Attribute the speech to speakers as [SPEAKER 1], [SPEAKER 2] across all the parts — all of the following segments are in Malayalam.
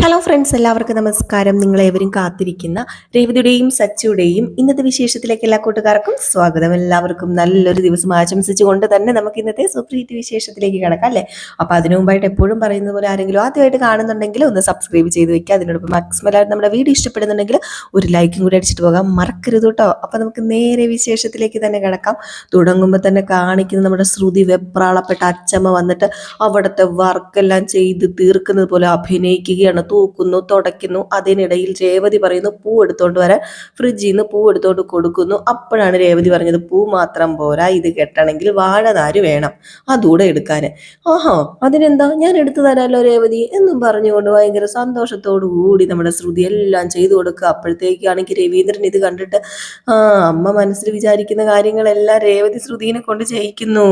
[SPEAKER 1] ഹലോ ഫ്രണ്ട്സ്, എല്ലാവർക്കും നമസ്കാരം. നിങ്ങളേവരും കാത്തിരിക്കുന്ന രേവതിയുടെയും സച്ചിയുടെയും ഇന്നത്തെ വിശേഷത്തിലേക്ക് എല്ലാ കൂട്ടുകാർക്കും സ്വാഗതം. എല്ലാവർക്കും നല്ലൊരു ദിവസം ആശംസിച്ചുകൊണ്ട് തന്നെ നമുക്ക് ഇന്നത്തെ സുപ്രീതി വിശേഷത്തിലേക്ക് കിടക്കാം അല്ലേ. അപ്പോൾ അതിനു മുമ്പായിട്ട് എപ്പോഴും പറയുന്നത് പോലെ ആരെങ്കിലും ആദ്യമായിട്ട് കാണുന്നുണ്ടെങ്കിൽ ഒന്ന് സബ്സ്ക്രൈബ് ചെയ്ത് വെക്കുക. അതിനോടൊപ്പം മാക്സിമം നമ്മുടെ വീഡിയോ ഇഷ്ടപ്പെടുന്നുണ്ടെങ്കിൽ ഒരു ലൈക്കും കൂടി അടിച്ചിട്ട് പോകാം മറക്കരുത് കേട്ടോ. അപ്പോൾ നമുക്ക് നേരെ വിശേഷത്തിലേക്ക് തന്നെ കിടക്കാം. തുടങ്ങുമ്പോൾ തന്നെ കാണിക്കുന്ന നമ്മുടെ ശ്രുതി വെപ്രാളപ്പെട്ട അച്ചമ്മ വന്നിട്ട് അവിടുത്തെ വർക്കെല്ലാം ചെയ്ത് തീർക്കുന്നത് പോലെ അഭിനയിക്കുകയാണ്. തൂക്കുന്നു, തുടയ്ക്കുന്നു. അതിനിടയിൽ രേവതി പറയുന്നു പൂ എടുത്തോണ്ട് വരാൻ. ഫ്രിഡ്ജിൽ നിന്ന് പൂ എടുത്തോണ്ട് കൊടുക്കുന്നു. അപ്പോഴാണ് രേവതി പറഞ്ഞത് പൂ മാത്രം പോരാ, ഇത് കെട്ടണമെങ്കിൽ വാഴനാര് വേണം, അതുകൂടെ എടുക്കാൻ. ആഹാ, അതിനെന്താ, ഞാൻ എടുത്തു തരാമല്ലോ രേവതി എന്നും പറഞ്ഞുകൊണ്ട് ഭയങ്കര സന്തോഷത്തോടു കൂടി നമ്മുടെ ശ്രുതി എല്ലാം ചെയ്തു കൊടുക്കുക. അപ്പോഴത്തേക്കാണെങ്കിൽ രവീന്ദ്രൻ ഇത് കണ്ടിട്ട് അമ്മ മനസ്സിൽ വിചാരിക്കുന്ന കാര്യങ്ങളെല്ലാം രേവതി ശ്രുതിനെ കൊണ്ട് ചെയ്യിക്കുന്നു.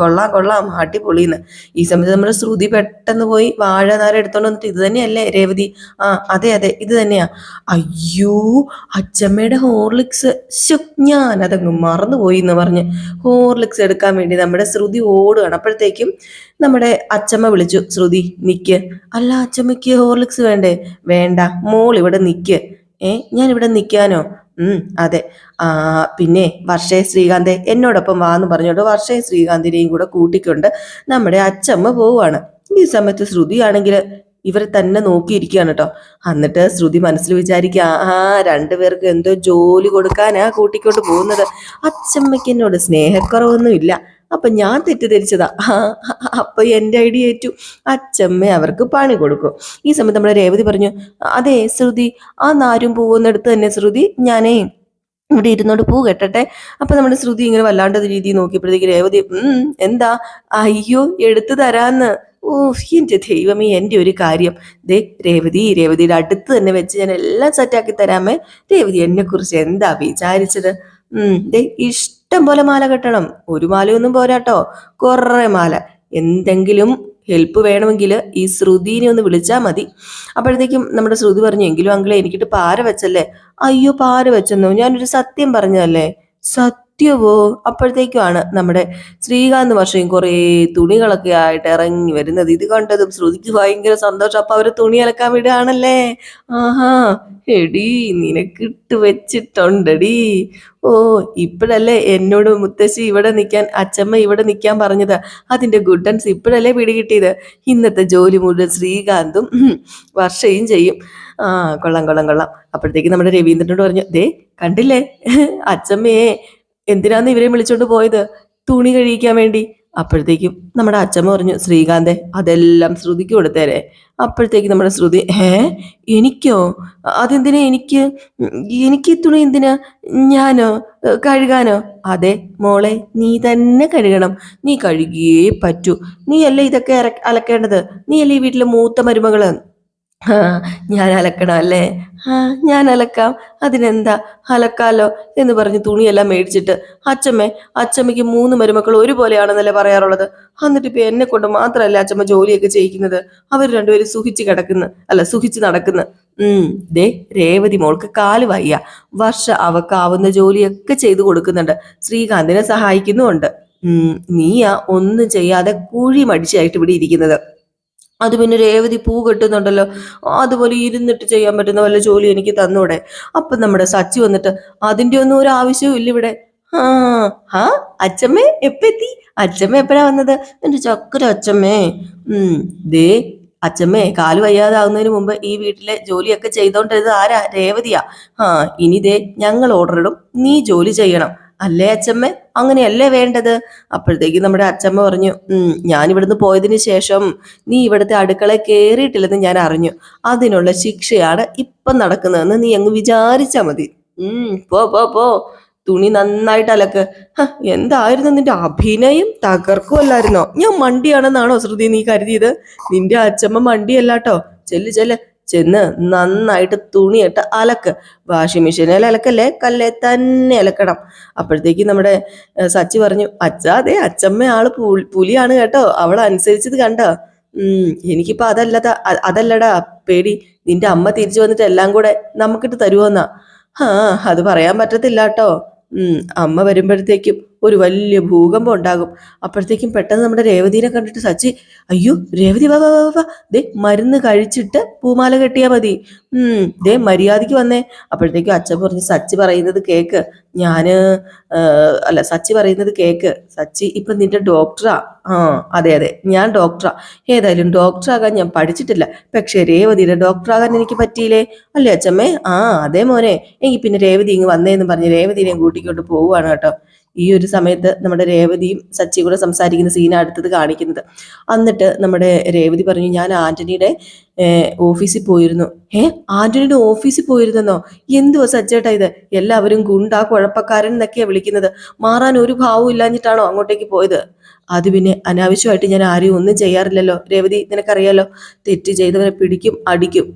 [SPEAKER 1] കൊള്ളാം കൊള്ളാം, അടിപൊളിന്ന്. ഈ സമയത്ത് നമ്മുടെ ശ്രുതി പെട്ടെന്ന് പോയി വാഴനാര എടുത്തോണ്ട് വന്നിട്ട് ഇത് തന്നെയല്ലേ രേവതി? അതെ അതെ, ഇത് തന്നെയാ. അയ്യോ, അച്ചമ്മയുടെ ഹോർലിക്സ്, ഞാൻ അതങ്ങ് മറന്നുപോയി എന്ന് പറഞ്ഞ് ഹോർലിക്സ് എടുക്കാൻ വേണ്ടി നമ്മുടെ ശ്രുതി ഓടുകയാണ്. അപ്പോഴത്തേക്കും നമ്മുടെ അച്ചമ്മ വിളിച്ചു, ശ്രുതി നിക്ക്. അല്ല അച്ചമ്മയ്ക്ക് ഹോർലിക്സ് വേണ്ടേ? വേണ്ട, മോൾ ഇവിടെ നിക്ക്. ഞാനിവിടെ നിൽക്കാനോ? അതെ. പിന്നെ വർഷേ ശ്രീകാന്തെ എന്നോടൊപ്പം വാന്ന് പറഞ്ഞോണ്ട് വർഷേ ശ്രീകാന്തിനെയും കൂടെ കൂട്ടിക്കൊണ്ട് നമ്മുടെ അച്ചമ്മ പോവുകയാണ്. ഈ സമയത്ത് ശ്രുതിയാണെങ്കിൽ ഇവരെ തന്നെ നോക്കിയിരിക്കുകയാണ് കേട്ടോ. എന്നിട്ട് ശ്രുതി മനസ്സിൽ വിചാരിക്കുക, രണ്ടുപേർക്ക് എന്തോ ജോലി കൊടുക്കാനാ കൂട്ടിക്കൊണ്ട് പോകുന്നത്. അച്ചമ്മയ്ക്ക് എന്നോട് സ്നേഹക്കുറവൊന്നുമില്ല, അപ്പൊ ഞാൻ തെറ്റിദ്ധരിച്ചതാ. അപ്പൊ എൻ്റെ ഐഡിയ ഏറ്റു, അച്ചമ്മ അവർക്ക് പണി കൊടുക്കും. ഈ സമയത്ത് നമ്മുടെ രേവതി പറഞ്ഞു, അതെ ശ്രുതി, ആ നാരും പൂവെന്നെടുത്ത് തന്നെ ശ്രുതി, ഞാനേ ഇവിടെ ഇരുന്നോണ്ട് പൂ കെട്ടട്ടെ. അപ്പൊ നമ്മുടെ ശ്രുതി ഇങ്ങനെ വല്ലാണ്ട് രീതി നോക്കിയപ്പോഴത്തേക്ക് രേവതി എന്താ? അയ്യോ, എടുത്തു തരാന്ന്. ഓ എൻ്റെ ദൈവമേ, എൻ്റെ ഒരു കാര്യം ദേ രേവതിയുടെ അടുത്ത് തന്നെ വെച്ച് ഞാൻ എല്ലാം സെറ്റാക്കി തരാമേ. രേവതി എന്നെ കുറിച്ച് എന്താ വിചാരിച്ചത്? ദേ ഇഷ്ടം പോലെ മാല കെട്ടണം, ഒരു മാലയൊന്നും പോരാട്ടോ, കുറേ മാല. എന്തെങ്കിലും ഹെൽപ്പ് വേണമെങ്കിൽ ഈ ശ്രുതിനെ ഒന്ന് വിളിച്ചാൽ മതി. അപ്പോഴത്തേക്കും നമ്മുടെ ശ്രുതി പറഞ്ഞു, എങ്കിലും അങ്കിളെ എനിക്കിട്ട് പാര വെച്ചല്ലേ. അയ്യോ, പാര വെച്ചെന്നോ? ഞാനൊരു സത്യം പറഞ്ഞതല്ലേ. സത്യമോ? അപ്പോഴത്തേക്കുമാണ് നമ്മുടെ ശ്രീകാന്ത് വർഷയും കുറേ തുണികളൊക്കെ ആയിട്ട് ഇറങ്ങി വരുന്നത്. ഇത് കണ്ടതും ശ്രുതിക്ക് ഭയങ്കര സന്തോഷം. അപ്പൊ അവര് തുണി അലക്കാൻ വിടുകയാണല്ലേ. ആഹാ, എടീ നിനക്കിട്ട് വെച്ചിട്ടുണ്ടടി. ഓ, ഇപ്പോഴല്ലേ എന്നോട് മുത്തശ്ശി ഇവിടെ നിൽക്കാൻ, അച്ചമ്മ ഇവിടെ നിൽക്കാൻ പറഞ്ഞത്. അതിന്റെ ഗുഡൻസ് ഇപ്പോഴല്ലേ പിടികിട്ടിയത്. ഇന്നത്തെ ജോലി മുഴുവൻ ശ്രീകാന്തും വർഷയും ചെയ്യും. കൊള്ളാം കൊള്ളാം കൊള്ളാം. അപ്പോഴത്തേക്ക് നമ്മുടെ രവീന്ദ്രനോട് പറഞ്ഞു, ദേ കണ്ടില്ലേ അച്ചമ്മയെ എന്തിനാന്ന് ഇവരെ വിളിച്ചോണ്ട് പോയത്? തുണി കഴിക്കാൻ വേണ്ടി. അപ്പോഴത്തേക്കും നമ്മുടെ അച്ചമ്മ പറഞ്ഞു, ശ്രീകാന്തെ അതെല്ലാം ശ്രുതിക്ക് കൊടുത്തേരെ. അപ്പോഴത്തേക്ക് നമ്മുടെ ശ്രുതി, എനിക്കോ? അതെന്തിനാ എനിക്ക്? എനിക്ക് തുണി എന്തിനാ? ഞാനോ കഴുകാനോ? അതെ മോളെ, നീ തന്നെ കഴുകണം. നീ കഴുകിയേ പറ്റൂ. നീ അല്ലേ ഇതൊക്കെ അലക്കേണ്ടത്. നീ അല്ലേ ഈ വീട്ടിലെ മൂത്ത മരുമകള്. ഞാൻ അലക്കണം അല്ലേ? ഞാൻ അലക്കാം, അതിനെന്താ, അലക്കാലോ എന്ന് പറഞ്ഞ് തുണിയെല്ലാം മേടിച്ചിട്ട് അച്ചമ്മയ്ക്ക് 3 മരുമക്കൾ ഒരുപോലെയാണെന്നല്ലേ പറയാറുള്ളത്. എന്നിട്ട് ഇപ്പൊ എന്നെ കൊണ്ട് മാത്രമല്ല അച്ചമ്മ ജോലിയൊക്കെ ചെയ്യിക്കുന്നത്. അവർ രണ്ടുപേരും സുഖിച്ച് നടക്കുന്നു. ദേ രേവതി മോൾക്ക് കാല് വയ്യ. വർഷ അവക്കാവുന്ന ജോലിയൊക്കെ ചെയ്തു കൊടുക്കുന്നുണ്ട്, ശ്രീകാന്തിനെ സഹായിക്കുന്നുമുണ്ട്. നീയാ ഒന്നും ചെയ്യാതെ കുഴി മടിച്ചായിട്ട് ഇവിടെ ഇരിക്കുന്നത്. അത് പിന്നെ രേവതി പൂ കെട്ടുന്നുണ്ടല്ലോ, അതുപോലെ ഇരുന്നിട്ട് ചെയ്യാൻ പറ്റുന്ന വല്ല ജോലി എനിക്ക് തന്നൂടെ? അപ്പൊ നമ്മുടെ സച്ചി വന്നിട്ട്, അതിന്റെ ഒന്നും ഒരു ആവശ്യവും ഇല്ല ഇവിടെ. അച്ചമ്മേ എപ്പെത്തി? അച്ചമ്മ എപ്പോഴാ വന്നത്? എന്റെ ചക്കര അച്ചമ്മേ. ദേ അച്ചമ്മേ, കാല് വയ്യാതാവുന്നതിന് മുമ്പ് ഈ വീട്ടിലെ ജോലിയൊക്കെ ചെയ്തോണ്ടിരുന്നത് ആരാ? രേവതിയാ. ഇനി ദേ ഞങ്ങൾ ഓർഡർ ഇടും, നീ ജോലി ചെയ്യണം. അല്ലേ അച്ചമ്മ? അങ്ങനെയല്ലേ വേണ്ടത്? അപ്പോഴത്തേക്ക് നമ്മുടെ അച്ചമ്മ പറഞ്ഞു, ഞാനിവിടുന്ന് പോയതിന് ശേഷം നീ ഇവിടുത്തെ അടുക്കളയിൽ കയറിയിട്ടില്ലെന്ന് ഞാൻ അറിഞ്ഞു. അതിനുള്ള ശിക്ഷയാണ് ഇപ്പം നടക്കുന്നതെന്ന് നീ അങ്ങ് വിചാരിച്ചാ മതി. പോ പോ പോ, തുണി നന്നായിട്ട് അലക്ക്. എന്തായിരുന്നു നിന്റെ അഭിനയം? തകർക്കുമല്ലായിരുന്നോ? ഞാൻ മണ്ടിയാണെന്നാണോ ശ്രുതി നീ കരുതിയത്? നിന്റെ അച്ചമ്മ മണ്ടിയല്ലാട്ടോ. ചെന്ന് നന്നായിട്ട് തുണിയിട്ട് അലക്ക്. വാഷിംഗ് മെഷീനിൽ അലക്കല്ലേ, കല്ലേ തന്നെ അലക്കണം. അപ്പോഴത്തേക്ക് നമ്മുടെ സച്ചി പറഞ്ഞു, അച്ഛാ അതെ അച്ചമ്മ ആള് പുലിയാണ് കേട്ടോ, അവൾ അനുസരിച്ചത് കണ്ടോ? എനിക്കിപ്പോ അതല്ലടാ പേടി, നിന്റെ അമ്മ തിരിച്ചു വന്നിട്ട് എല്ലാം കൂടെ നമുക്കിട്ട് തരുമോന്നാ. അത് പറയാൻ പറ്റത്തില്ല കേട്ടോ. അമ്മ വരുമ്പോഴത്തേക്കും ഒരു വലിയ ഭൂകമ്പം ഉണ്ടാകും. അപ്പോഴത്തേക്കും പെട്ടെന്ന് നമ്മുടെ രേവതിനെ കണ്ടിട്ട് സച്ചി, അയ്യോ രേവതി വാ വാ വാ വാ, ദേ മരുന്ന് കഴിച്ചിട്ട് പൂമാല കെട്ടിയാൽ മതി, ദേ മര്യാദയ്ക്ക് വന്നേ. അപ്പോഴത്തേക്കും അച്ഛൻ പറഞ്ഞു, സച്ചി പറയുന്നത് കേക്ക്, ഞാന് അല്ല സച്ചി പറയുന്നത് കേക്ക്, സച്ചി ഇപ്പൊ നിന്റെ ഡോക്ടറാ. ആ അതെ അതെ, ഞാൻ ഡോക്ടറാ. ഏതായാലും ഡോക്ടറാകാൻ ഞാൻ പഠിച്ചിട്ടില്ല, പക്ഷേ രേവതിയുടെ ഡോക്ടറാകാൻ എനിക്ക് പറ്റിയില്ലേ, അല്ലേ അച്ഛമ്മേ? ആ അതെ മോനെ, എങ്കിൽ പിന്നെ രേവതി ഇങ്ങ് വന്നേന്ന് പറഞ്ഞ് രേവതിനെയും കൂട്ടിക്കൊണ്ട് പോവുകയാണ് കേട്ടോ. ഈ ഒരു സമയത്ത് നമ്മുടെ രേവതിയും സച്ചിയും കൂടെ സംസാരിക്കുന്ന സീനാണ് അടുത്തത് കാണിക്കുന്നത്. എന്നിട്ട് നമ്മുടെ രേവതി പറഞ്ഞു, ഞാൻ ആന്റണിയുടെ ഓഫീസിൽ പോയിരുന്നു. ആന്റണിയുടെ ഓഫീസിൽ പോയിരുന്നെന്നോ? എന്തുവാ സച്ചേട്ടാ ഇത്? എല്ലാവരും ഗുണ്ടാ കുഴപ്പക്കാരൻ എന്നൊക്കെയാ വിളിക്കുന്നത്. മാറാൻ ഒരു ഭാവവും ഇല്ലാഞ്ഞിട്ടാണോ അങ്ങോട്ടേക്ക് പോയത്? അത് പിന്നെ അനാവശ്യമായിട്ട് ഞാൻ ആരെയും ഒന്നും ചെയ്യാറില്ലല്ലോ രേവതി, നിനക്കറിയാലോ. തെറ്റ് ചെയ്തവനെ പിടിക്കും, അടിക്കും.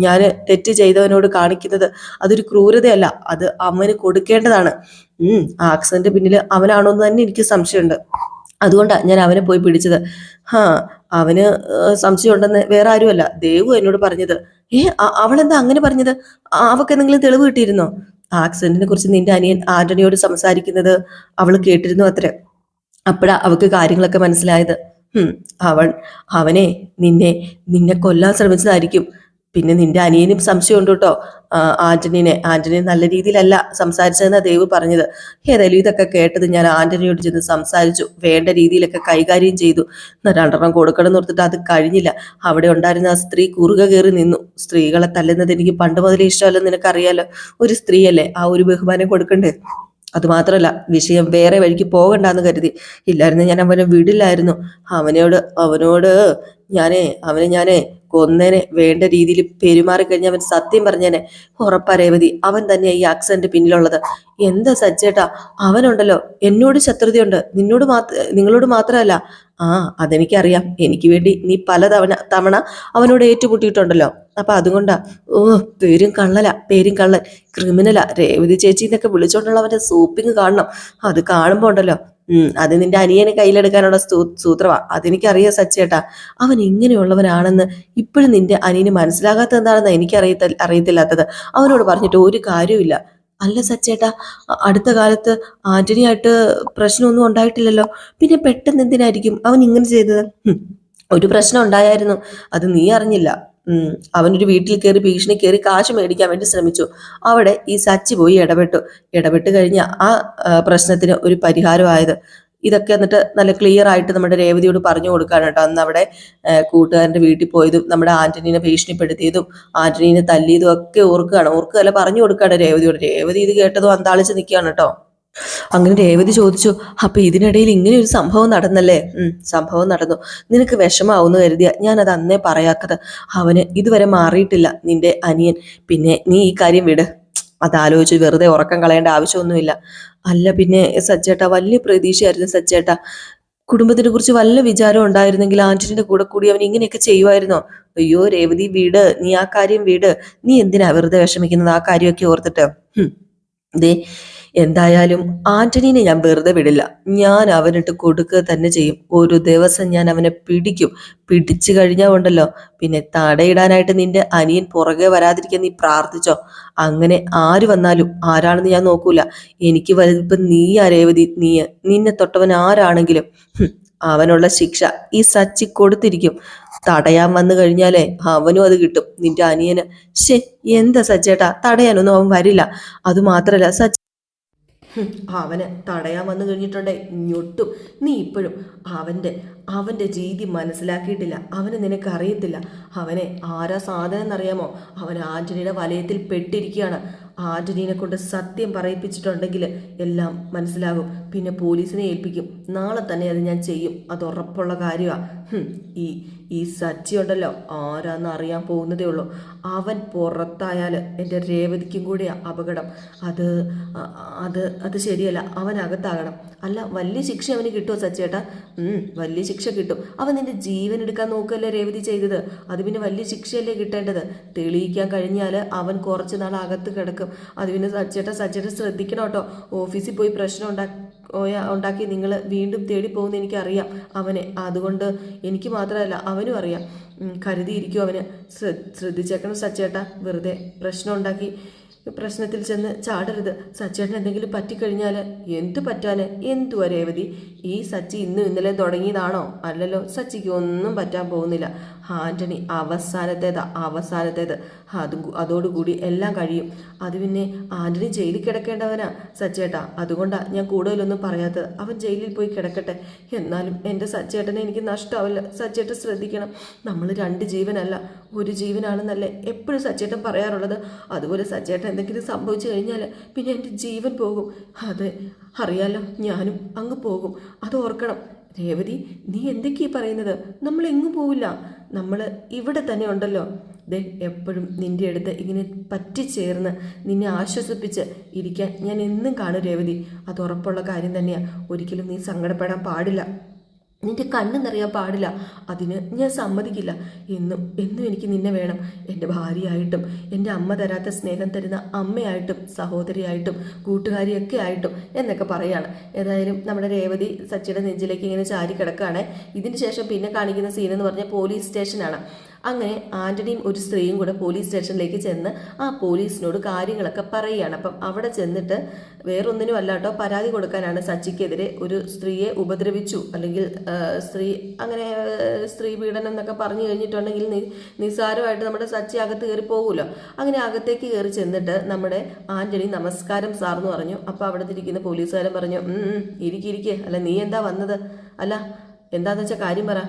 [SPEAKER 1] ഞാൻ തെറ്റ് ചെയ്തവനോട് കാണിക്കുന്നത് അതൊരു ക്രൂരതയല്ല, അത് അവന് കൊടുക്കേണ്ടതാണ്. ആക്സിഡന്റ് പിന്നിൽ അവനാണോന്ന് തന്നെ എനിക്ക് സംശയമുണ്ട്. അതുകൊണ്ടാണ് ഞാൻ അവനെ പോയി പിടിച്ചത്. അവന് സംശയം ഉണ്ടെന്ന് വേറെ ആരുമല്ല, ദേവു എന്നോട് പറഞ്ഞത്. അവളെന്താ അങ്ങനെ പറഞ്ഞത്? അവൾക്ക് എന്തെങ്കിലും തെളിവ് കിട്ടിയിരുന്നോ? ആക്സിഡന്റിനെ കുറിച്ച് നിന്റെ അനിയൻ ആന്റണിയോട് സംസാരിക്കുന്നത് അവൾ കേട്ടിരുന്നു അത്ര. അപ്പോഴാ അവൾക്ക് കാര്യങ്ങളൊക്കെ മനസ്സിലായത്. അവനെ നിന്നെ കൊല്ലാൻ ശ്രമിച്ചതായിരിക്കും. പിന്നെ നിന്റെ അനിയനും സംശയമുണ്ട് കേട്ടോ. ആന്റണി നല്ല രീതിയിലല്ല സംസാരിച്ചതെന്നാ ദേവ് പറഞ്ഞത്. ഏതായാലും ഇതൊക്കെ കേട്ടത് ഞാൻ ആന്റണിയോട് ചെന്ന് സംസാരിച്ചു, വേണ്ട രീതിയിലൊക്കെ കൈകാര്യം ചെയ്തു. രണ്ടെണ്ണം കൊടുക്കണം എന്ന് ഓർത്തിട്ട് അത് കഴിഞ്ഞില്ല. അവിടെ ഉണ്ടായിരുന്ന ആ സ്ത്രീ കുറുകെ കയറി നിന്നു. സ്ത്രീകളെ തല്ലുന്നത് എനിക്ക് പണ്ട് മുതലേ ഇഷ്ടമല്ലെന്ന് നിനക്കറിയാലോ. ഒരു സ്ത്രീയല്ലേ, ആ ഒരു ബഹുമാനം കൊടുക്കണ്ടേ? അതുമാത്രമല്ല, വിഷയം വേറെ വഴിക്ക് പോകണ്ടെന്ന് കരുതി. ഇല്ലായിരുന്നു ഞാൻ അവനെ വിടില്ലായിരുന്നു. അവനോട് അവനെ കൊന്നേനെ. വേണ്ട രീതിയിൽ പെരുമാറിക്കഴിഞ്ഞ അവൻ സത്യം പറഞ്ഞേനെ. ഉറപ്പാ രേവതി, അവൻ തന്നെയാ ഈ ആക്സിഡന്റ് പിന്നിലുള്ളത്. എന്താ സച്ചേട്ടാ, അവനുണ്ടല്ലോ എന്നോട് ശത്രുതയുണ്ട്, നിങ്ങളോട് മാത്രമല്ല. അതെനിക്കറിയാം. എനിക്ക് വേണ്ടി നീ പല തവണ അവനോട് ഏറ്റുമുട്ടിയിട്ടുണ്ടല്ലോ. അപ്പൊ അതുകൊണ്ടാ. പേരും കള്ളൻ, ക്രിമിനലാ. രേവതി ചേച്ചി എന്നൊക്കെ വിളിച്ചോണ്ടുള്ള അവന്റെ സൂപ്പിങ് കാണണം. അത് കാണുമ്പോ ഉണ്ടല്ലോ, അത് നിന്റെ അനിയനെ കയ്യിലെടുക്കാനുള്ള സൂത്രമാ. അതെനിക്കറിയാം സച്ചേട്ടാ. അവൻ ഇങ്ങനെയുള്ളവനാണെന്ന് ഇപ്പോഴും നിന്റെ അനിയന് മനസ്സിലാകാത്ത എന്താണെന്ന് അറിയത്തില്ലാത്തത്. അവനോട് പറഞ്ഞിട്ട് ഒരു കാര്യമില്ല. അല്ല സച്ചേട്ടാ, അടുത്ത കാലത്ത് ആന്റണിയായിട്ട് പ്രശ്നമൊന്നും ഉണ്ടായിട്ടില്ലല്ലോ, പിന്നെ പെട്ടെന്ന് എന്തിനായിരിക്കും അവൻ ഇങ്ങനെ ചെയ്തത്? ഒരു പ്രശ്നം ഉണ്ടായിരുന്നു, അത് നീ അറിഞ്ഞില്ല. അവനൊരു വീട്ടിൽ കയറി ഭീഷണി കയറി കാശ് മേടിക്കാൻ വേണ്ടി ശ്രമിച്ചു. അവിടെ ഈ സച്ചി പോയി ഇടപെട്ട് കഴിഞ്ഞ ആ പ്രശ്നത്തിന് ഒരു പരിഹാരമായത്. ഇതൊക്കെ എന്നിട്ട് നല്ല ക്ലിയർ ആയിട്ട് നമ്മുടെ രേവതിയോട് പറഞ്ഞു കൊടുക്കാണ് കേട്ടോ. അന്ന് അവിടെ കൂട്ടുകാരന്റെ വീട്ടിൽ പോയതും നമ്മുടെ ആന്റണീനെ ഭീഷണിപ്പെടുത്തിയതും ആന്റണീനെ തല്ലിയതും ഒക്കെ ഓർക്കുകയല്ല പറഞ്ഞു കൊടുക്കാണ് രേവതിയോട്. രേവതി ഇത് കേട്ടതും അന്താളിച്ച് നിൽക്കുകയാണ് കേട്ടോ. അങ്ങനെ രേവതി ചോദിച്ചു, അപ്പൊ ഇതിനിടയിൽ ഇങ്ങനെ ഒരു സംഭവം നടന്നല്ലേ? സംഭവം നടന്നു. നിനക്ക് വിഷമാവുന്നു കരുതിയ ഞാനത് അന്നേ പറയാത്തത്. അവന് ഇതുവരെ മാറിയിട്ടില്ല നിന്റെ അനിയൻ. പിന്നെ നീ ഈ കാര്യം വിട്, അതാലോചിച്ച് വെറുതെ ഉറക്കം കളയേണ്ട ആവശ്യമൊന്നുമില്ല. അല്ല പിന്നെ സച്ചേട്ടാ, വലിയ പ്രതീക്ഷയായിരുന്നു സച്ചേട്ടാ. കുടുംബത്തിനെ കുറിച്ച് വല്ല വിചാരം ഉണ്ടായിരുന്നെങ്കിൽ ആന്റണിയുടെ കൂടെ കൂടി അവൻ ഇങ്ങനെയൊക്കെ ചെയ്യുമായിരുന്നോ? അയ്യോ രേവതി, വീട്, നീ ആ കാര്യം വീട്. നീ എന്തിനാ വെറുതെ വിഷമിക്കുന്നത് ആ കാര്യമൊക്കെ ഓർത്തിട്ട്? ദേ, എന്തായാലും ആന്റണീനെ ഞാൻ വെറുതെ വിടില്ല. ഞാൻ അവനിട്ട് കൊടുക്കുക തന്നെ ചെയ്യും. ഒരു ദിവസം ഞാൻ അവനെ പിടിച്ചു കഴിഞ്ഞാൽ ഉണ്ടല്ലോ, പിന്നെ തടയിടാനായിട്ട് നിന്റെ അനിയൻ പുറകെ വരാതിരിക്കാൻ നീ പ്രാർത്ഥിച്ചോ. അങ്ങനെ ആര് വന്നാലും ആരാണെന്ന് ഞാൻ നോക്കൂല. എനിക്ക് വലുപ്പം നീയാ രേവതി, നിന്നെ തൊട്ടവൻ ആരാണെങ്കിലും അവനുള്ള ശിക്ഷ ഈ സച്ചി കൊടുത്തിരിക്കും. തടയാൻ വന്നു കഴിഞ്ഞാലേ അവനും അത് കിട്ടും, നിന്റെ അനിയന്. എന്താ സച്ചേട്ടാ, തടയാനൊന്നും അവൻ വരില്ല. അതുമാത്രല്ല അവനെ തടയാൻ വന്നു കഴിഞ്ഞിട്ടുണ്ടെ ഞൊട്ടും. നീ ഇപ്പോഴും അവന്റെ രീതി മനസ്സിലാക്കിയിട്ടില്ല. അവനെ നിനക്കറിയത്തില്ല. അവനെ ആരാ സാധനം എന്നറിയാമോ? അവൻ ആന്റണിയുടെ വലയത്തിൽ പെട്ടിരിക്കുകയാണ്. ആന്റണീനെ കൊണ്ട് സത്യം പറയിപ്പിച്ചിട്ടുണ്ടെങ്കിൽ എല്ലാം മനസ്സിലാകും. പിന്നെ പോലീസിനെ ഏൽപ്പിക്കും. നാളെ തന്നെ അത് ഞാൻ ചെയ്യും, അത് ഉറപ്പുള്ള കാര്യമാണ്. ഈ സച്ചി ഉണ്ടല്ലോ, ആരാന്ന് അറിയാൻ പോകുന്നതേ ഉള്ളൂ. അവൻ പുറത്തായാൽ എൻ്റെ രേവതിക്കും കൂടിയാ അപകടം. അത് ശരിയല്ല. അവൻ അകത്താകണം. അല്ല, വലിയ ശിക്ഷ അവന് കിട്ടുമോ സച്ചേട്ടാ? വലിയ ശിക്ഷ കിട്ടും. അവൻ നിന്റെ ജീവൻ എടുക്കാൻ നോക്കല്ലേ രേവതി ചെയ്തത്. അത് പിന്നെ വലിയ ശിക്ഷയല്ലേ കിട്ടേണ്ടത്. തെളിയിക്കാൻ കഴിഞ്ഞാൽ അവൻ കുറച്ച് നാൾ അകത്ത് കിടക്കും. അത് പിന്നെ സച്ചേട്ടൻ ശ്രദ്ധിക്കണം കേട്ടോ. ഓഫീസിൽ പോയി പ്രശ്നം ഉണ്ടാക്കി നിങ്ങൾ വീണ്ടും തേടി പോകുന്ന എനിക്കറിയാം അവനെ. അതുകൊണ്ട് എനിക്ക് മാത്രമല്ല അവനും അറിയാം. കരുതിയിരിക്കും അവന്. ശ്രദ്ധിച്ചേക്കണം സച്ചേട്ടാ. വെറുതെ പ്രശ്നം ഉണ്ടാക്കി പ്രശ്നത്തിൽ ചെന്ന് ചാടരുത്. സച്ചേട്ടൻ എന്തെങ്കിലും പറ്റിക്കഴിഞ്ഞാൽ എന്തു പറ്റാന്? എന്തുവാ രേവതി, ഈ സച്ചി ഇന്നും ഇന്നലെ തുടങ്ങിയതാണോ? അല്ലല്ലോ, സച്ചിക്ക് ഒന്നും പറ്റാൻ പോകുന്നില്ല. ആന്റണി അവസാനത്തേത്. അതോടുകൂടി എല്ലാം കഴിയും. അത് പിന്നെ ആന്റണി ജയിലിൽ കിടക്കേണ്ടവനാ സച്ചേട്ടാ. അതുകൊണ്ടാ ഞാൻ കൂടുതലൊന്നും പറയാത്തത്. അവൻ ജയിലിൽ പോയി കിടക്കട്ടെ. എന്നാലും എൻ്റെ സച്ചേട്ടനെ എനിക്ക് നഷ്ടമാവില്ല. സച്ചേട്ടൻ ശ്രദ്ധിക്കണം. നമ്മൾ 2 ജീവനല്ല, 1 ജീവനാണെന്നല്ലേ എപ്പോഴും സച്ചേട്ടൻ പറയാറുള്ളത്. അതുപോലെ സച്ചേട്ടൻ എന്തെങ്കിലും സംഭവിച്ചു കഴിഞ്ഞാൽ പിന്നെ എൻ്റെ ജീവൻ പോകും. അത് അറിയാലോ, ഞാനും അങ്ങ് പോകും. അത് ഓർക്കണം. രേവതി, നീ എന്തൊക്കെയാ പറയുന്നത്? നമ്മൾ എങ്ങും പോവില്ല. നമ്മൾ ഇവിടെ തന്നെ ഉണ്ടല്ലോ. ദേ, എപ്പോഴും നിൻ്റെ അടുത്ത് ഇങ്ങനെ പറ്റിച്ചേർന്ന് നിന്നെ ആശ്വസിപ്പിച്ച് ഇരിക്കാൻ ഞാൻ എന്നും കാണും രേവതി. അത് ഉറപ്പുള്ള കാര്യം തന്നെയാണ്. ഒരിക്കലും നീ സങ്കടപ്പെടാൻ പാടില്ല. നിന്റെ കണ്ണ് നിറയാൻ പാടില്ല. അതിന് ഞാൻ സമ്മതിക്കില്ല. എന്നും എനിക്ക് നിന്നെ വേണം. എൻ്റെ ഭാര്യയായിട്ടും എൻ്റെ അമ്മ തരാത്ത സ്നേഹം തരുന്ന അമ്മയായിട്ടും സഹോദരിയായിട്ടും കൂട്ടുകാരിയൊക്കെ ആയിട്ടും എന്നൊക്കെ പറയാണ്. ഏതായാലും നമ്മുടെ രേവതി സച്ചിയുടെ നെഞ്ചിലേക്ക് ഇങ്ങനെ ചാരി കിടക്കുകയാണ്. ഇതിന് ശേഷം പിന്നെ കാണിക്കുന്ന സീനെന്ന് പറഞ്ഞാൽ പോലീസ് സ്റ്റേഷനാണ്. അങ്ങനെ ആന്റണിയും ഒരു സ്ത്രീയും കൂടെ പോലീസ് സ്റ്റേഷനിലേക്ക് ചെന്ന് ആ പോലീസിനോട് കാര്യങ്ങളൊക്കെ പറയുകയാണ്. അപ്പം അവിടെ ചെന്നിട്ട് വേറൊന്നിനും അല്ല കേട്ടോ, പരാതി കൊടുക്കാനാണ്. സച്ചിക്കെതിരെ ഒരു സ്ത്രീയെ ഉപദ്രവിച്ചു, അല്ലെങ്കിൽ സ്ത്രീ പീഡനം എന്നൊക്കെ പറഞ്ഞു കഴിഞ്ഞിട്ടുണ്ടെങ്കിൽ നിസ്സാരമായിട്ട് നമ്മുടെ സച്ചി അകത്ത് കയറി പോകുമല്ലോ. അങ്ങനെ അകത്തേക്ക് കയറി ചെന്നിട്ട് നമ്മുടെ ആന്റണി നമസ്കാരം സാർ എന്ന് പറഞ്ഞു. അപ്പം അവിടെ ഇരിക്കുന്ന പോലീസുകാരൻ പറഞ്ഞു, ഇരിക്കെ, അല്ല നീ എന്താ വന്നത്? അല്ല എന്താന്ന് വെച്ചാൽ കാര്യം പറ.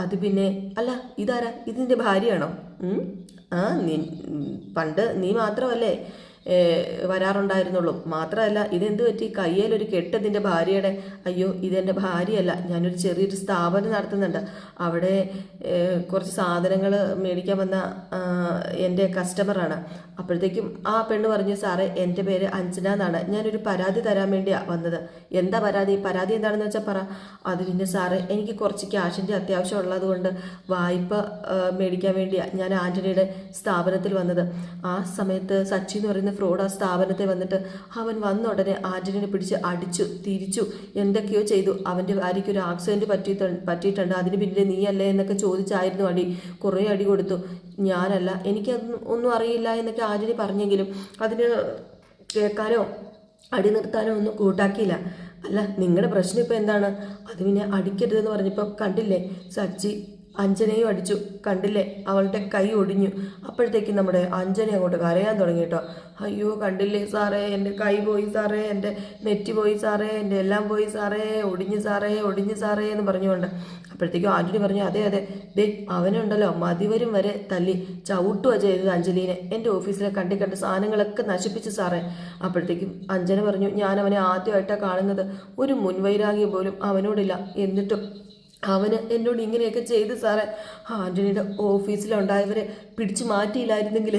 [SPEAKER 1] അത് പിന്നെ അല്ല, ഇതാരാ? ഇതിൻ്റെ ഭാര്യയാണോ? പണ്ട് നീ മാത്രമല്ലേ വരാറുണ്ടായിരുന്നുള്ളൂ. മാത്രമല്ല, ഇതെന്ത് പറ്റി? കയ്യിലൊരു കെട്ട് നിൻ്റെ ഭാര്യയുടെ? അയ്യോ, ഇതെൻ്റെ ഭാര്യയല്ല. ഞാനൊരു ചെറിയൊരു സ്ഥാപനം നടത്തുന്നുണ്ട്. അവിടെ കുറച്ച് സാധനങ്ങൾ മേടിക്കാൻ വന്ന എൻ്റെ കസ്റ്റമറാണ്. അപ്പോഴത്തേക്കും ആ പെണ്ണ് പറഞ്ഞു, സാറേ എൻ്റെ പേര് അഞ്ജന എന്നാണ്, ഞാനൊരു പരാതി തരാൻ വേണ്ടിയാണ് വന്നത്. എന്താ പരാതി എന്താണെന്ന് വെച്ചാൽ പറ. അത് പിന്നെ സാറേ, എനിക്ക് കുറച്ച് ക്യാഷിൻ്റെ അത്യാവശ്യം ഉള്ളത് കൊണ്ട് വായ്പ മേടിക്കാൻ വേണ്ടിയാണ് ഞാൻ ആൻ്റണിയുടെ സ്ഥാപനത്തിൽ വന്നത്. ആ സമയത്ത് സച്ചി എന്ന് പറയുന്ന ഫ്രോഡ് ആ സ്ഥാപനത്തിൽ വന്നിട്ട് അവൻ വന്ന ഉടനെ ആൻ്റണിനെ പിടിച്ച് അടിച്ചു, തിരിച്ചു, എന്തൊക്കെയോ ചെയ്തു. അവൻ്റെ ഭാര്യയ്ക്ക് ഒരു ആക്സിഡൻറ്റ് പറ്റിയിട്ടുണ്ട്, അതിന് പിന്നിൽ നീയല്ലേ എന്നൊക്കെ ചോദിച്ചായിരുന്നു അടി. കുറേ അടി കൊടുത്തു. ഞാനല്ല, എനിക്കൊന്നും അറിയില്ല എന്നൊക്കെ ആൻ്റണി പറഞ്ഞെങ്കിലും അതിന് കേൾക്കാനോ അടി നിർത്താനോ ഒന്നും കൂട്ടാക്കിയില്ല. അല്ല, നിങ്ങളുടെ പ്രശ്നം ഇപ്പം എന്താണ്? അത് പിന്നെ അടിക്കരുതെന്ന് പറഞ്ഞപ്പോൾ കണ്ടില്ലേ, സച്ചി അഞ്ജനയും അടിച്ചു, കണ്ടില്ലേ, അവളുടെ കൈ ഒടിഞ്ഞു. അപ്പോഴത്തേക്കും നമ്മുടെ അഞ്ജന അങ്ങോട്ട് കരയാൻ തുടങ്ങി കേട്ടോ. അയ്യോ കണ്ടില്ലേ സാറേ, എൻ്റെ കൈ പോയി സാറേ, എൻ്റെ നെറ്റി പോയി സാറേ, എൻ്റെ എല്ലാം പോയി സാറേ, ഒടിഞ്ഞു സാറേ എന്ന് പറഞ്ഞുകൊണ്ട്. അപ്പോഴത്തേക്കും ആന്റണി പറഞ്ഞു, അതെ ദേ അവനുണ്ടല്ലോ മതിവരും വരെ തല്ലി ചവിട്ടുക ചെയ്തത് അഞ്ജലീനെ. എൻ്റെ ഓഫീസിലെ കണ്ട സാധനങ്ങളൊക്കെ നശിപ്പിച്ചു സാറേ. അപ്പോഴത്തേക്കും അഞ്ജന പറഞ്ഞു, ഞാൻ അവനെ ആദ്യമായിട്ടാണ് കാണുന്നത്, ഒരു മുൻവൈരാഗ്യം പോലും അവനോടില്ല, എന്നിട്ടും അവന് എന്നോട് ഇങ്ങനെയൊക്കെ ചെയ്തു സാറേ. ആൻ്റണിയുടെ ഓഫീസിലുണ്ടായവരെ പിടിച്ചു മാറ്റിയില്ലായിരുന്നെങ്കിൽ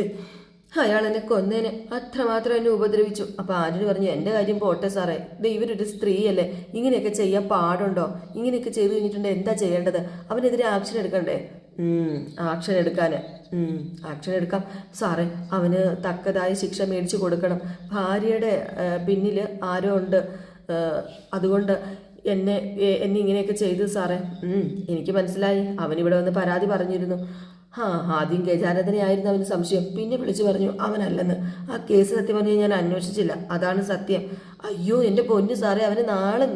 [SPEAKER 1] അയാൾ എന്നെ കൊന്നേനെ. അത്രമാത്രം എന്നെ ഉപദ്രവിച്ചു. അപ്പോൾ ആൻ്റണി പറഞ്ഞു, എൻ്റെ കാര്യം പോട്ടെ സാറേ, ഇവരൊരു സ്ത്രീയല്ലേ, ഇങ്ങനെയൊക്കെ ചെയ്യാൻ പാടുണ്ടോ? ഇങ്ങനെയൊക്കെ ചെയ്തു കഴിഞ്ഞിട്ടുണ്ടെങ്കിൽ എന്താ ചെയ്യേണ്ടത്? അവനെതിരെ ആക്ഷൻ എടുക്കണ്ടേ? ആക്ഷൻ എടുക്കാം സാറേ. അവന് തക്കതായ ശിക്ഷ മേടിച്ചു കൊടുക്കണം. ഭാര്യയുടെ പിന്നിൽ ആരോ ഉണ്ട്, അതുകൊണ്ട് എന്നെ ഇങ്ങനെയൊക്കെ ചെയ്തു സാറേ. എനിക്ക് മനസ്സിലായി. അവനിവിടെ വന്ന് പരാതി പറഞ്ഞിരുന്നു. ആദ്യം ഗജാനന്ദനെയായിരുന്നു അവന് സംശയം, പിന്നെ വിളിച്ചു പറഞ്ഞു അവനല്ലെന്ന്. ആ കേസ് സത്യം പറഞ്ഞാൽ ഞാൻ അന്വേഷിച്ചില്ല, അതാണ് സത്യം. അയ്യോ എൻ്റെ പൊന്നു സാറേ, അവന്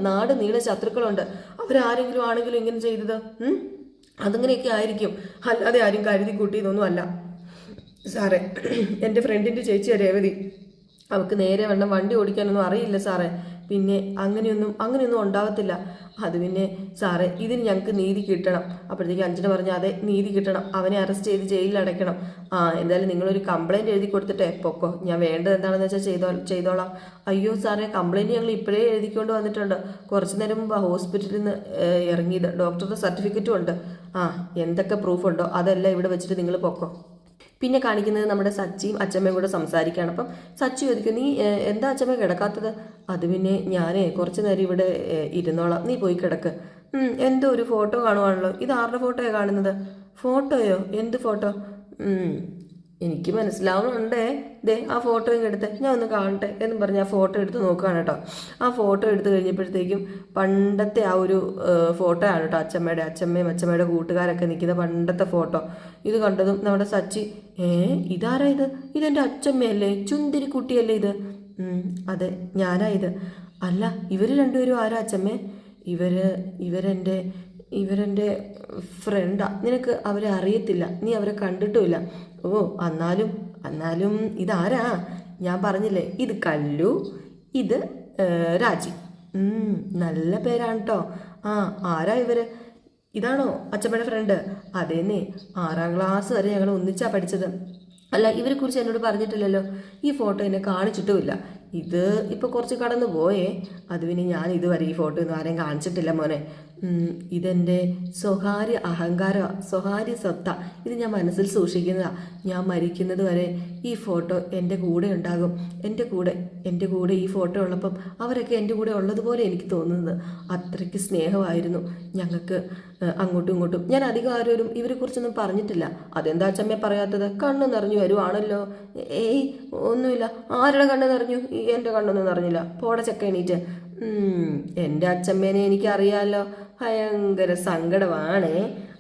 [SPEAKER 1] നാട് നീളെ ശത്രുക്കളുണ്ട്. അവരാരെങ്കിലും ആണെങ്കിലും ഇങ്ങനെ ചെയ്തത് അതങ്ങനെയൊക്കെ ആയിരിക്കും, അല്ലാതെ ആരും കരുതി കൂട്ടിയതൊന്നും അല്ല സാറേ. എൻ്റെ ഫ്രണ്ടിൻ്റെ ചേച്ചിയാണ് രേവതി, അവൾക്ക് നേരെ വണ്ണം വണ്ടി ഓടിക്കാനൊന്നും അറിയില്ല സാറേ. പിന്നെ അങ്ങനെയൊന്നും ഉണ്ടാകത്തില്ല. അത് പിന്നെ സാറേ, ഇതിന് ഞങ്ങൾക്ക് നീതി കിട്ടണം. അപ്പോഴത്തേക്ക് അഞ്ജന പറഞ്ഞു, അതെ നീതി കിട്ടണം, അവനെ അറസ്റ്റ് ചെയ്ത് ജയിലിൽ അടയ്ക്കണം. എന്തായാലും നിങ്ങളൊരു കംപ്ലൈൻറ്റ് എഴുതി കൊടുത്തിട്ടേ പൊക്കോ, ഞാൻ വേണ്ടത് എന്താണെന്ന് വെച്ചാൽ ചെയ്തോളാം. അയ്യോ സാറേ, കംപ്ലൈൻറ്റ് ഞങ്ങൾ ഇപ്പോഴേ എഴുതിക്കൊണ്ട് വന്നിട്ടുണ്ട്. കുറച്ച് നേരം മുമ്പ് ഹോസ്പിറ്റലിൽ നിന്ന് ഇറങ്ങിയത്, ഡോക്ടറുടെ സർട്ടിഫിക്കറ്റും ഉണ്ട്. എന്തൊക്കെ പ്രൂഫുണ്ടോ അതെല്ലാം ഇവിടെ വെച്ചിട്ട് നിങ്ങൾ പൊക്കോ. പിന്നെ കാണിക്കുന്നത് നമ്മുടെ സച്ചിയും അച്ചമ്മയും കൂടെ സംസാരിക്കുകയാണ്. അപ്പം സച്ചി ചോദിക്കും, നീ എന്താ അച്ചമ്മ കിടക്കാത്തത്? അത് പിന്നെ ഞാനേ കുറച്ച് നേരം ഇവിടെ ഇരുന്നോളാം, നീ പോയി കിടക്ക്. എന്തോ ഒരു ഫോട്ടോ കാണുവാണല്ലോ, ഇത് ആരുടെ ഫോട്ടോയാണ് കാണുന്നത്? ഫോട്ടോയോ? എന്ത് ഫോട്ടോ? എനിക്ക് മനസ്സിലാവുന്നുണ്ടേ. ദേ ആ ഫോട്ടോ ഇങ്ങ് എടുത്ത് ഞാൻ ഒന്ന് കാണട്ടെ എന്ന് പറഞ്ഞ് ആ ഫോട്ടോ എടുത്ത് നോക്കുകയാണ് കേട്ടോ. ആ ഫോട്ടോ എടുത്ത് കഴിഞ്ഞപ്പോഴത്തേക്കും പണ്ടത്തെ ആ ഒരു ഫോട്ടോ ആണ് കേട്ടോ. അച്ഛമ്മയും അച്ഛമ്മയുടെ കൂട്ടുകാരൊക്കെ നിൽക്കുന്ന പണ്ടത്തെ ഫോട്ടോ. ഇത് കണ്ടതും നമ്മുടെ സച്ചി, ഇതാരാ ഇത്? ഇതെൻ്റെ അച്ഛമ്മയല്ലേ, ചുന്തിരി കുട്ടിയല്ലേ ഇത്? അതെ, ഞാനാ ഇത്. അല്ല, ഇവർ രണ്ടുപേരും ആരാ അച്ഛമ്മേ? ഇവരെൻ്റെ ഫ്രണ്ടാ. നിനക്ക് അവരെ അറിയത്തില്ല, നീ അവരെ കണ്ടിട്ടുമില്ല. ഓ, എന്നാലും ഇതാരാ? ഞാൻ പറഞ്ഞില്ലേ, ഇത് കല്ലു, ഇത് രാജി. നല്ല പേരാണ് കേട്ടോ. ആരാ ഇവര്? ഇതാണോ അച്ഛമ്മയുടെ ഫ്രണ്ട്? അതേന്നേ, 6ാം ക്ലാസ് വരെ ഞങ്ങൾ ഒന്നിച്ചാ പഠിച്ചത്. അല്ല, ഇവരെ കുറിച്ച് എന്നോട് പറഞ്ഞിട്ടില്ലല്ലോ. ഈ ഫോട്ടോ എന്നെ കാണിച്ചിട്ടുമില്ല. ഇത് ഇപ്പോൾ കുറച്ച് കടന്നു പോയേ. അത് പിന്നെ ഞാൻ ഇതുവരെ ഈ ഫോട്ടോ ഒന്നും ആരെയും കാണിച്ചിട്ടില്ല മോനെ. ഇതെൻ്റെ സ്വകാര്യ അഹങ്കാരമാണ്, സ്വകാര്യ സ്വത്താ. ഇത് ഞാൻ മനസ്സിൽ സൂക്ഷിക്കുന്നതാണ്. ഞാൻ മരിക്കുന്നത് വരെ ഈ ഫോട്ടോ എൻ്റെ കൂടെ ഉണ്ടാകും. എൻ്റെ കൂടെ ഈ ഫോട്ടോ ഉള്ളപ്പം അവരൊക്കെ എൻ്റെ കൂടെ ഉള്ളതുപോലെ എനിക്ക് തോന്നുന്നത്. അത്രയ്ക്ക് സ്നേഹമായിരുന്നു ഞങ്ങൾക്ക് അങ്ങോട്ടും ഇങ്ങോട്ടും. ഞാൻ അധികം ആരോരും ഇവരെക്കുറിച്ചൊന്നും പറഞ്ഞിട്ടില്ല. അതെന്താ അച്ഛമ്മ പറയാത്തത്? കണ്ണ് നിറഞ്ഞു വരുവാണല്ലോ. ഏയ്, ഒന്നുമില്ല. ആരുടെ കണ്ണ് നിറഞ്ഞു? എൻ്റെ കണ്ണൊന്നും നിറഞ്ഞില്ല. പോടെ ചക്ക എണീറ്റ്. എൻ്റെ അച്ഛമ്മേനെ എനിക്കറിയാമല്ലോ, ഭയങ്കര സങ്കടമാണേ.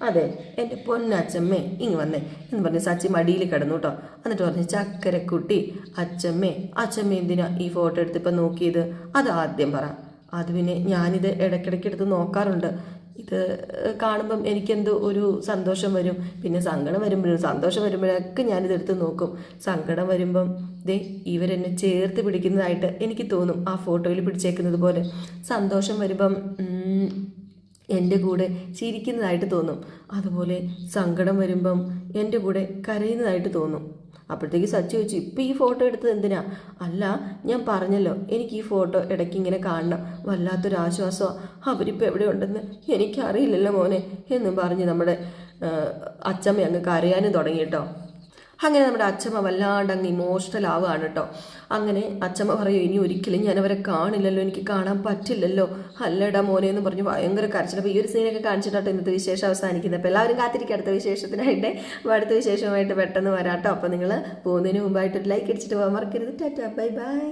[SPEAKER 1] അതെ, എൻ്റെ പൊന്നച്ഛമ്മേ, ഇങ്ങ് വന്നേ എന്ന് പറഞ്ഞ് സച്ചി മടിയിൽ കിടന്നു കേട്ടോ. എന്നിട്ട് പറഞ്ഞ്, ചക്കരക്കുട്ടി, അച്ഛമ്മേ എന്തിനാ ഈ ഫോട്ടോ എടുത്തിപ്പോൾ നോക്കിയത്? അത് ആദ്യം പറ. അത് പിന്നെ ഞാനിത് ഇടയ്ക്കിടയ്ക്ക് എടുത്ത് നോക്കാറുണ്ട്. ഇത് കാണുമ്പം എനിക്കെന്തോ ഒരു സന്തോഷം വരും. പിന്നെ സങ്കടം വരുമ്പോഴും സന്തോഷം വരുമ്പോഴൊക്കെ ഞാനിതെടുത്ത് നോക്കും. സങ്കടം വരുമ്പം ഇവരെന്നെ ചേർത്ത് പിടിക്കുന്നതായിട്ട് എനിക്ക് തോന്നും, ആ ഫോട്ടോയിൽ പിടിച്ചേക്കുന്നത് പോലെ. സന്തോഷം വരുമ്പം എൻ്റെ കൂടെ ചിരിക്കുന്നതായിട്ട് തോന്നും. അതുപോലെ സങ്കടം വരുമ്പം എൻ്റെ കൂടെ കരയുന്നതായിട്ട് തോന്നും. അപ്പോഴത്തേക്ക് സച്ചി ചോദിച്ചു, ഇപ്പം ഈ ഫോട്ടോ എടുത്തത് എന്തിനാ? അല്ല, ഞാൻ പറഞ്ഞല്ലോ, എനിക്ക് ഈ ഫോട്ടോ ഇടയ്ക്ക് ഇങ്ങനെ കാണണം, വല്ലാത്തൊരാശ്വാസമാണ്. അവരിപ്പോൾ എവിടെ ഉണ്ടെന്ന് എനിക്കറിയില്ലല്ലോ മോനെ എന്നും പറഞ്ഞ് നമ്മുടെ അച്ഛമ്മ അങ്ങ് കരയാനും തുടങ്ങി കേട്ടോ. അങ്ങനെ നമ്മുടെ അച്ഛമ്മ വല്ലാണ്ട് അങ്ങ് ഇമോഷണൽ ആവുകയാണ് കേട്ടോ. അങ്ങനെ അച്ഛമ്മ പറയും, ഇനി ഒരിക്കലും ഞാൻ അവരെ കാണില്ലല്ലോ, എനിക്ക് കാണാൻ പറ്റില്ലല്ലോ, അല്ലടാ മോനെ എന്ന് പറഞ്ഞ് ഭയങ്കര കരച്ചിൽ. അപ്പോൾ ഈ ഒരു സീനൊക്കെ കാണിച്ചിട്ടോ ഇന്നത്തെ വിശേഷം അവസാനിക്കുന്നത്. അപ്പോൾ എല്ലാവരും കാത്തിരിക്കുക അടുത്ത വിശേഷത്തിനായിട്ട്. അടുത്ത വിശേഷമായിട്ട് പെട്ടെന്ന് വരാട്ടോ. അപ്പോൾ നിങ്ങൾ പോകുന്നതിന് മുമ്പായിട്ട് ലൈക്ക് അടിച്ചിട്ട് പോകാൻ മറക്കരുത്. Tata, bye bye.